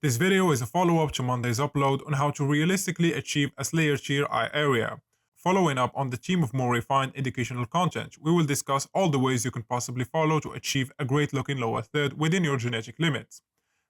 This video is a follow-up to Monday's upload on how to realistically achieve a Slayer tier eye area. Following up on the theme of more refined educational content, we will discuss all the ways you can possibly follow to achieve a great looking lower third within your genetic limits.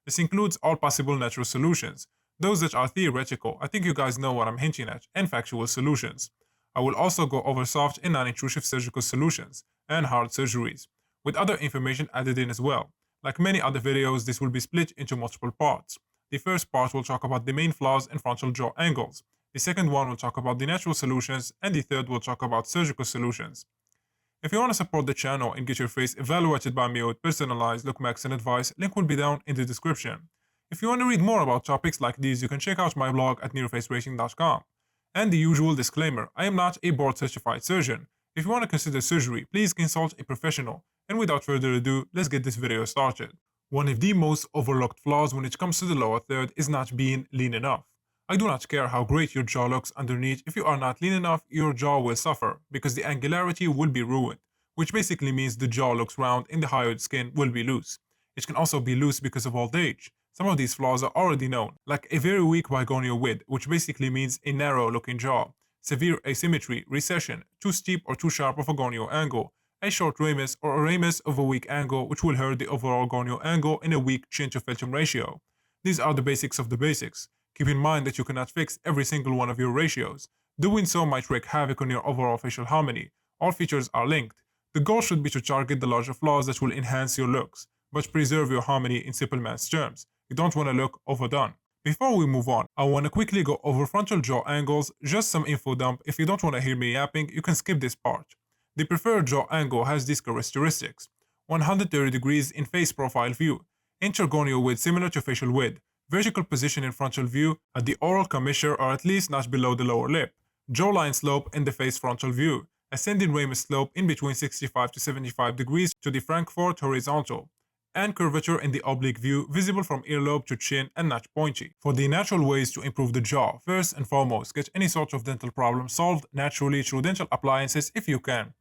This includes all possible natural solutions, those that are theoretical, I think you guys know what I'm hinting at, and factual solutions. I will also go over soft and non-intrusive surgical solutions, and hard surgeries, with other information added in as well. Like many other videos, this will be split into multiple parts. The first part will talk about the main flaws in frontal jaw angles. The second one will talk about the natural solutions, and the third will talk about surgical solutions. If you want to support the channel and get your face evaluated by me with personalized Looksmaxxing advice, link will be down in the description. If you want to read more about topics like these, you can check out my blog at nearfaceracing.com. And the usual disclaimer, I am not a board certified surgeon. If you want to consider surgery, please consult a professional. And without further ado, let's get this video started. One of the most overlooked flaws when it comes to the lower third is not being lean enough. I do not care how great your jaw looks underneath, if you are not lean enough, your jaw will suffer, because the angularity will be ruined, which basically means the jaw looks round and the hyoid skin will be loose. It can also be loose because of old age. Some of these flaws are already known, like a very weak bigonial width, which basically means a narrow looking jaw, severe asymmetry, recession, too steep or too sharp of a gonial angle, a short ramus or a ramus of a weak angle which will hurt the overall gonial angle in a weak chin to philtrum ratio. These are the basics of the basics. Keep in mind that you cannot fix every single one of your ratios. Doing so might wreak havoc on your overall facial harmony. All features are linked. The goal should be to target the larger flaws that will enhance your looks, but preserve your harmony in simple man's terms. You don't want to look overdone. Before we move on, I want to quickly go over frontal jaw angles, just some info dump. If you don't want to hear me yapping, you can skip this part. The preferred jaw angle has these characteristics: 130 degrees in face profile view, intergonial width similar to facial width, vertical position in frontal view at the oral commissure or at least not below the lower lip, jawline slope in the face frontal view, ascending ramus slope in between 65 to 75 degrees to the Frankfurt horizontal, and curvature in the oblique view visible from earlobe to chin and not pointy. For the natural ways to improve the jaw, first and foremost, get any sort of dental problem solved naturally through dental appliances if you can.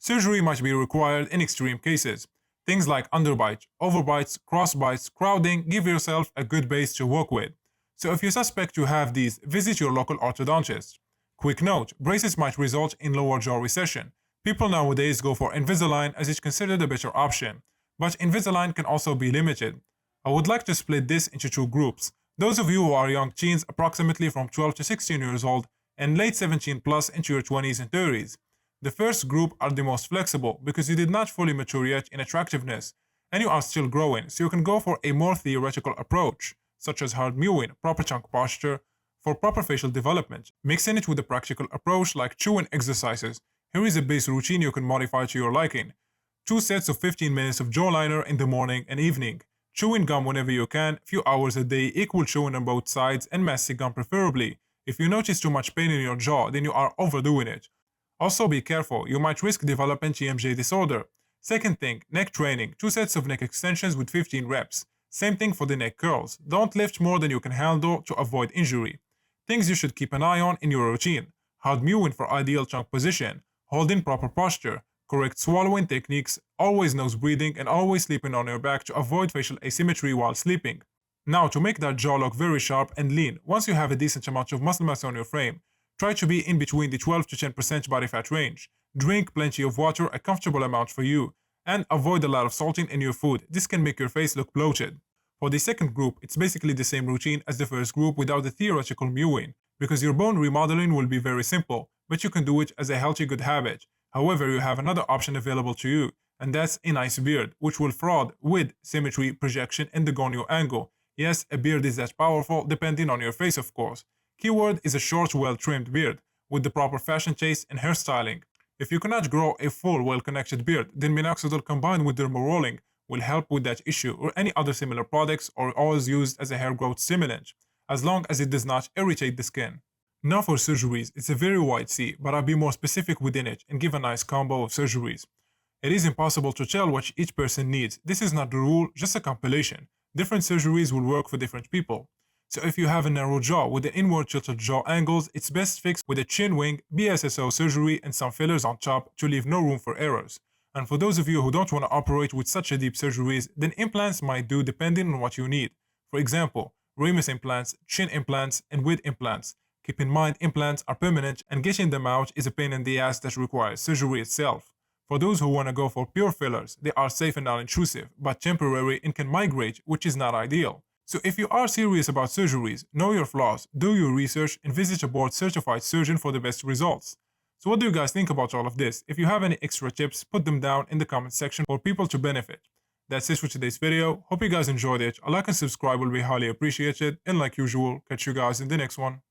Surgery might be required in extreme cases. Things like underbite, overbites, crossbites, crowding, give yourself a good base to work with. So if you suspect you have these, visit your local orthodontist. Quick note, braces might result in lower jaw recession. People nowadays go for Invisalign as it's considered a better option. But Invisalign can also be limited. I would like to split this into two groups. Those of you who are young teens, approximately from 12 to 16 years old, and late 17 plus into your 20s and 30s. The first group are the most flexible because you did not fully mature yet in attractiveness, and you are still growing, so you can go for a more theoretical approach, such as hard mewing, proper chunk posture, for proper facial development. Mixing it with a practical approach like chewing exercises. Here is a base routine you can modify to your liking. 2 sets of 15 minutes of jawliner in the morning and evening. Chewing gum whenever you can, few hours a day, equal chewing on both sides, and mastic gum preferably. If you notice too much pain in your jaw, then you are overdoing it. Also be careful, you might risk developing TMJ disorder. Second thing, neck training, 2 sets of neck extensions with 15 reps. Same thing for the neck curls. Don't lift more than you can handle to avoid injury. Things you should keep an eye on in your routine: hard mewing for ideal chunk position, holding proper posture, correct swallowing techniques, always nose breathing, and always sleeping on your back to avoid facial asymmetry while sleeping. Now, to make that jaw look very sharp and lean, once you have a decent amount of muscle mass on your frame, try to be in between the 12 to 10% body fat range. Drink plenty of water, a comfortable amount for you, and avoid a lot of salting in your food. This can make your face look bloated. For the second group, it's basically the same routine as the first group without the theoretical mewing, because your bone remodeling will be very simple, but you can do it as a healthy good habit. However, you have another option available to you, and that's a nice beard, which will fraud with symmetry, projection, and the gonial angle. Yes, a beard is that powerful, depending on your face of course. Keyword is a short, well-trimmed beard, with the proper fashion taste and hairstyling. If you cannot grow a full, well-connected beard, then minoxidil combined with dermal rolling will help with that issue, or any other similar products are always used as a hair growth stimulant, as long as it does not irritate the skin. Now for surgeries, it's a very wide sea, but I'll be more specific within it and give a nice combo of surgeries. It is impossible to tell what each person needs. This is not the rule, just a compilation. Different surgeries will work for different people. So if you have a narrow jaw with the inward tilted jaw angles, it's best fixed with a chin wing, BSSO surgery, and some fillers on top to leave no room for errors. And for those of you who don't want to operate with such a deep surgeries, then implants might do depending on what you need. For example, Remus implants, chin implants, and wit implants. Keep in mind, implants are permanent and getting them out is a pain in the ass that requires surgery itself. For those who want to go for pure fillers, they are safe and non-intrusive, but temporary and can migrate, which is not ideal. So if you are serious about surgeries, know your flaws, do your research, and visit a board-certified surgeon for the best results. So what do you guys think about all of this? If you have any extra tips, put them down in the comment section for people to benefit. That's it for today's video. Hope you guys enjoyed it. A like and subscribe will be highly appreciated. And like usual, catch you guys in the next one.